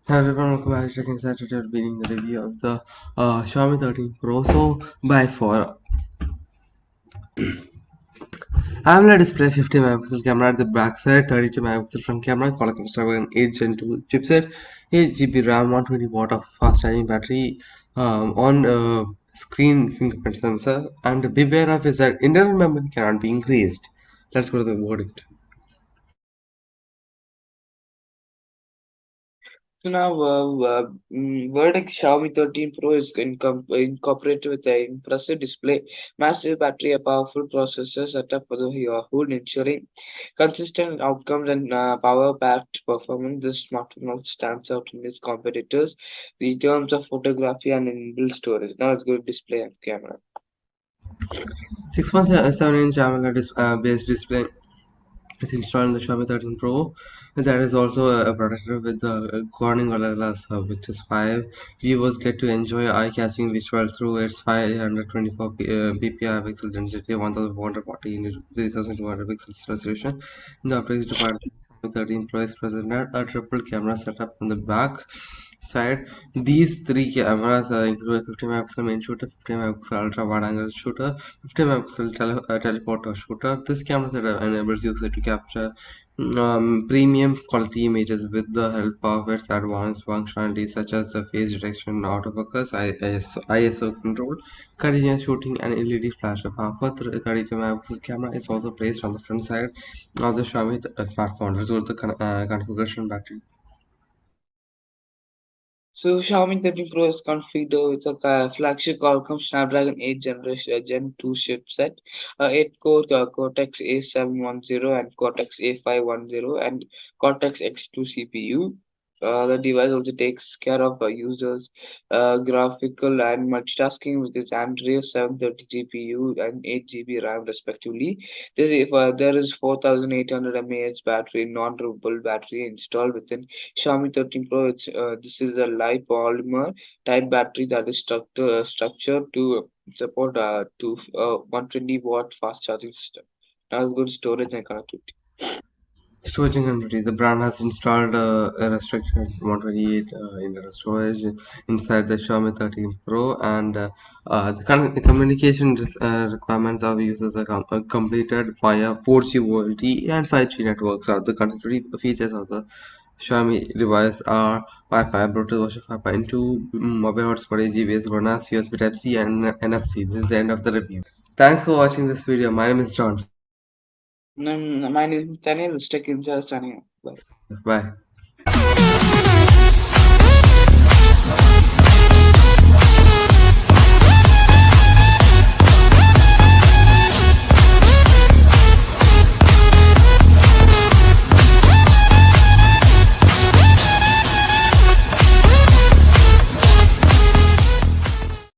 Hi everyone, welcome back to Checking Saturday, beginning the review of the Xiaomi 13 Pro. So, by for AMOLED display, 50 megapixel camera at the back side, 32 megapixel front camera, Qualcomm Snapdragon 8 Gen 2 chipset, 8 GB RAM, 120 watt of fast charging battery, on screen fingerprint sensor, and beware of is that internal memory cannot be increased. Let's go to the verdict. So now, verdict Xiaomi 13 Pro is incorporated with an impressive display, massive battery, a powerful processor setup for the whole, ensuring consistent outcomes and power-packed performance. This smartphone stands out in its competitors in terms of photography and inbuilt storage. Now it's good display and camera. 6.7-inch AMOLED based display is installed in the Xiaomi 13 Pro. That is also protected with the Corning Gorilla Glass Victus 5. Viewers get to enjoy eye-catching visuals through its 524 ppi pixel density, 1440 into 3200 pixels resolution. In the optics department, Xiaomi 13 Pro is presented a triple camera setup on the back side. These three cameras include a 50 megapixel main shooter, 50 megapixel ultra wide angle shooter, 50 megapixel telephoto shooter. This camera setup enables users to capture premium quality images with the help of its advanced functionalities such as the face detection, autofocus, ISO control, continuous shooting, and LED flash. A powerful 32 megapixel camera is also placed on the front side of the Xiaomi smartphone. Let's go to the configuration battery. So Xiaomi 13 Pro is configured with a flagship Qualcomm Snapdragon 8 Gen 2 chipset, 8-core Cortex A710 and Cortex A510 and Cortex X2 CPU. The device also takes care of users' graphical and multitasking with its Android 730 GPU and 8 GB RAM respectively. There is 4800 mAh battery, non-removable battery installed within Xiaomi 13 Pro. This is a live polymer type battery that is structured to support 120-watt fast charging system. Has good storage and connectivity. Storage and connectivity. The brand has installed a restricted 128 internal storage inside the Xiaomi 13 Pro, and the communication requirements of users are completed via 4G VoLTE and 5G networks. The connectivity features of the Xiaomi device are Wi-Fi, Bluetooth version 5.2, mobile hotspot, AGVS, GLONASS, USB Type-C, and NFC. This is the end of the review. Thanks for watching this video. My name is John. My name is Daniel. Let's take in just Daniel. Bye. Bye.